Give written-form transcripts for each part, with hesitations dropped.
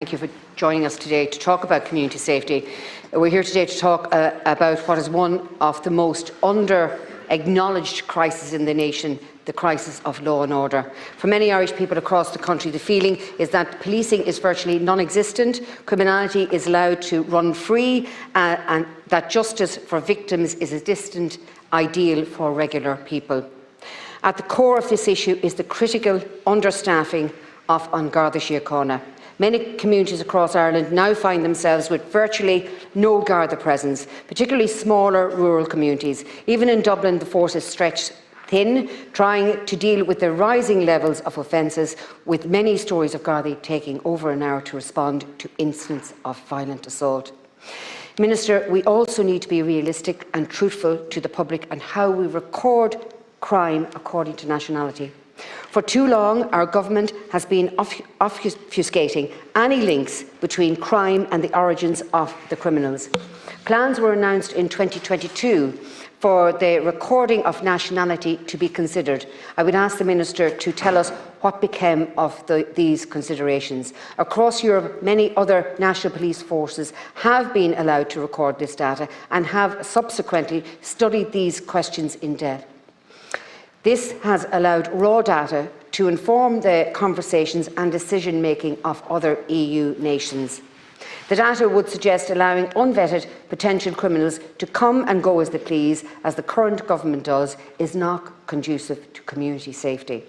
Thank you for joining us today to talk about community safety. We're here today to talk about what is one of the most under-acknowledged crises in the nation, the crisis of law and order. For many Irish people across the country, the feeling is that policing is virtually non-existent, criminality is allowed to run free, and that justice for victims is a distant ideal for regular people. At the core of this issue is the critical understaffing of An Garda Síochána. Many communities across Ireland now find themselves with virtually no Garda presence, particularly smaller rural communities. Even in Dublin, the force is stretched thin, trying to deal with the rising levels of offences, with many stories of Gardaí taking over an hour to respond to incidents of violent assault. Minister, we also need to be realistic and truthful to the public on how we record crime according to nationality. For too long, our government has been obfuscating any links between crime and the origins of the criminals. Plans were announced in 2022 for the recording of nationality to be considered. I would ask the Minister to tell us what became of these considerations. Across Europe, many other national police forces have been allowed to record this data and have subsequently studied these questions in depth. This has allowed raw data to inform the conversations and decision-making of other EU nations. The data would suggest allowing unvetted potential criminals to come and go as they please, as the current government does, is not conducive to community safety.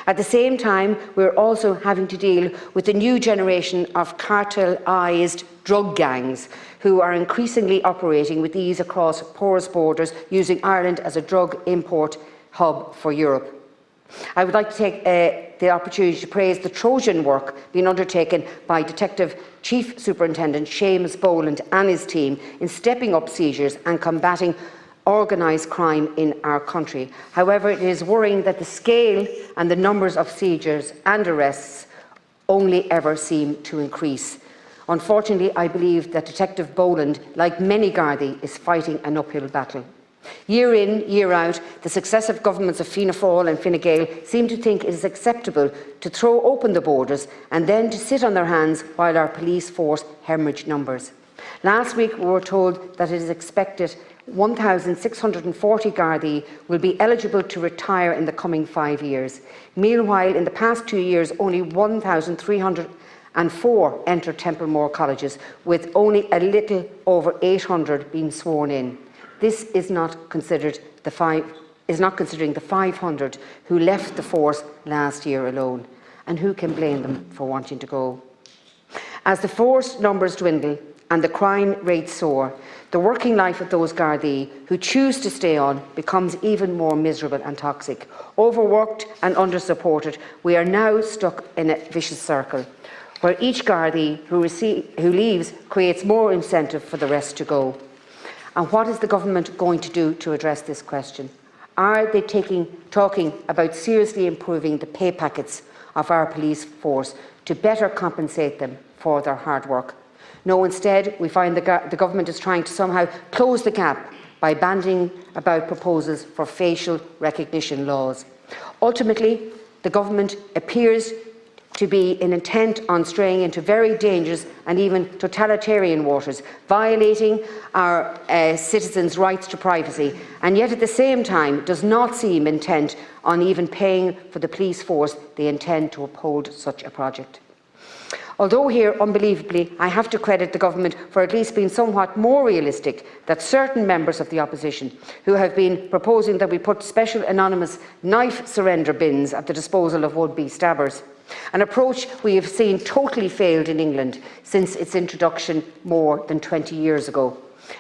At the same time, we're also having to deal with the new generation of cartelised drug gangs who are increasingly operating with ease across porous borders, using Ireland as a drug import hub for Europe. I would like to take the opportunity to praise the Trojan work being undertaken by Detective Chief Superintendent Seamus Boland and his team in stepping up seizures and combating organised crime in our country. However, it is worrying that the scale and the numbers of seizures and arrests only ever seem to increase. Unfortunately, I believe that Detective Boland, like many Gardaí, is fighting an uphill battle. Year in, year out, the successive governments of Fianna Fáil and Fine Gael seem to think it is acceptable to throw open the borders and then to sit on their hands while our police force hemorrhage numbers. Last week we were told that it is expected 1,640 Gardaí will be eligible to retire in the coming 5 years. Meanwhile, in the past 2 years, only 1,304 entered Templemore colleges, with only a little over 800 being sworn in. This is not considering the 500 who left the force last year alone, and who can blame them for wanting to go? As the force numbers dwindle and the crime rates soar, the working life of those Gardaí who choose to stay on becomes even more miserable and toxic. Overworked and under-supported, we are now stuck in a vicious circle, where each Gardaí who leaves creates more incentive for the rest to go. And what is the government going to do to address this question? Are they talking about seriously improving the pay packets of our police force to better compensate them for their hard work? No, instead, we find the government is trying to somehow close the gap by bandying about proposals for facial recognition laws. Ultimately, the government appears to be intent on straying into very dangerous and even totalitarian waters, violating our citizens' rights to privacy, and yet at the same time does not seem intent on even paying for the police force they intend to uphold such a project. Although here, unbelievably, I have to credit the government for at least being somewhat more realistic, that certain members of the opposition who have been proposing that we put special anonymous knife surrender bins at the disposal of would-be stabbers, an approach we have seen totally failed in England since its introduction more than 20 years ago.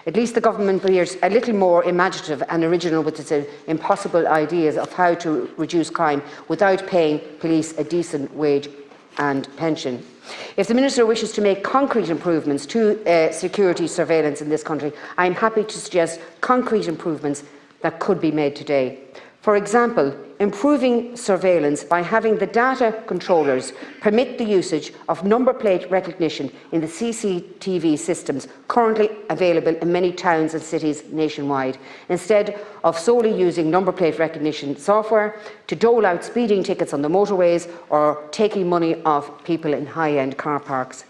At least the government appears a little more imaginative and original with its impossible ideas of how to reduce crime without paying police a decent wage and pension. If the Minister wishes to make concrete improvements to security surveillance in this country, I am happy to suggest concrete improvements that could be made today. For example, improving surveillance by having the data controllers permit the usage of number plate recognition in the CCTV systems currently available in many towns and cities nationwide, instead of solely using number plate recognition software to dole out speeding tickets on the motorways or taking money off people in high-end car parks.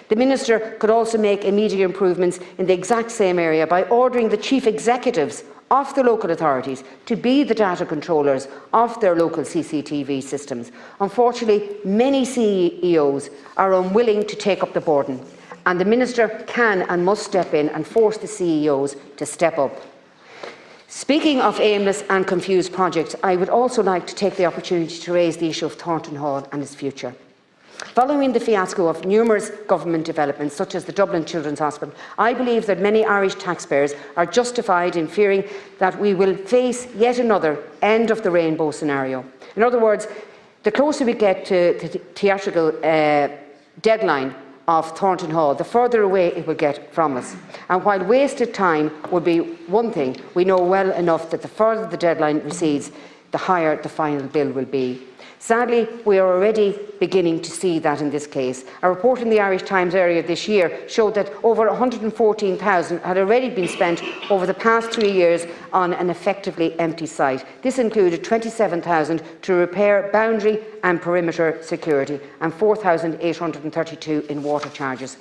The Minister could also make immediate improvements in the exact same area by ordering the chief executives of the local authorities to be the data controllers of their local CCTV systems. Unfortunately, many CEOs are unwilling to take up the burden, and the Minister can and must step in and force the CEOs to step up. Speaking of aimless and confused projects, I would also like to take the opportunity to raise the issue of Thornton Hall and its future. Following the fiasco of numerous government developments, such as the Dublin Children's Hospital, I believe that many Irish taxpayers are justified in fearing that we will face yet another end of the rainbow scenario. In other words, the closer we get to the theatrical deadline of Thornton Hall, the further away it will get from us. And while wasted time would be one thing, we know well enough that the further the deadline recedes, the higher the final bill will be. Sadly, we are already beginning to see that in this case. A report in the Irish Times earlier this year showed that over 114,000 had already been spent over the past 3 years on an effectively empty site. This included 27,000 to repair boundary and perimeter security and 4,832 in water charges.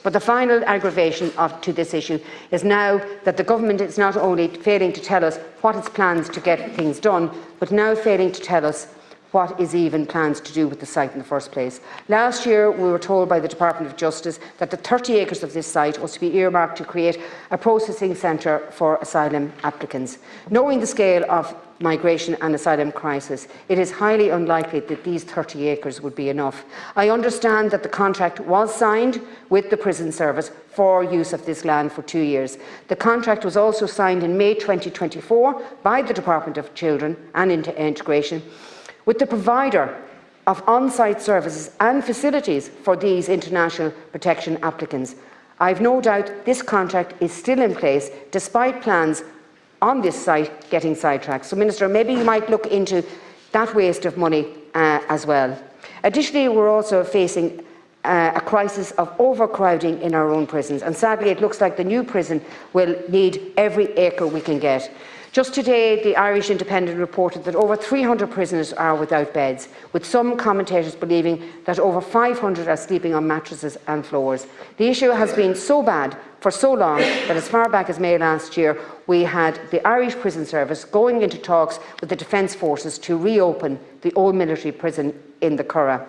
But the final aggravation to this issue is now that the government is not only failing to tell us what its plans to get things done, but now failing to tell us what is even plans to do with the site in the first place. Last year, we were told by the Department of Justice that the 30 acres of this site was to be earmarked to create a processing centre for asylum applicants. Knowing the scale of migration and asylum crisis, it is highly unlikely that these 30 acres would be enough. I understand that the contract was signed with the prison service for use of this land for 2 years. The contract was also signed in May 2024 by the Department of Children and Integration, with the provider of on-site services and facilities for these international protection applicants. I have no doubt this contract is still in place, despite plans on this site getting sidetracked. So, Minister, maybe you might look into that waste of money as well. Additionally, we're also facing a crisis of overcrowding in our own prisons, and sadly it looks like the new prison will need every acre we can get. Just today, the Irish Independent reported that over 300 prisoners are without beds, with some commentators believing that over 500 are sleeping on mattresses and floors. The issue has been so bad for so long that as far back as May last year, we had the Irish Prison Service going into talks with the Defence Forces to reopen the old military prison in the Curragh.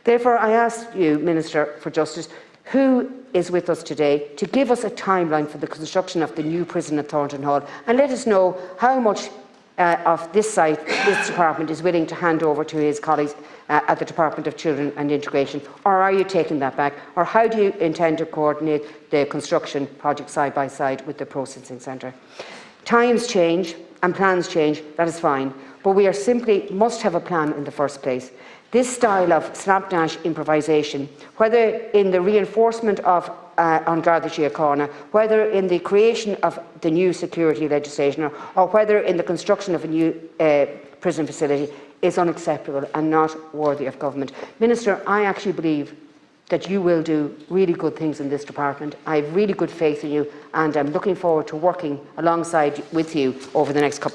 Therefore, I ask you, Minister for Justice, who is with us today to give us a timeline for the construction of the new prison at Thornton Hall, and let us know how much of this site this department is willing to hand over to his colleagues at the Department of Children and Integration, or are you taking that back, or how do you intend to coordinate the construction project side by side with the processing centre? Times change and plans change, that is fine, but we simply must have a plan in the first place. This style of slapdash improvisation, whether in the reinforcement of on Garda Síochána, whether in the creation of the new security legislation, or whether in the construction of a new prison facility, is unacceptable and not worthy of government. Minister, I actually believe that you will do really good things in this department. I have really good faith in you, and I'm looking forward to working alongside with you over the next couple of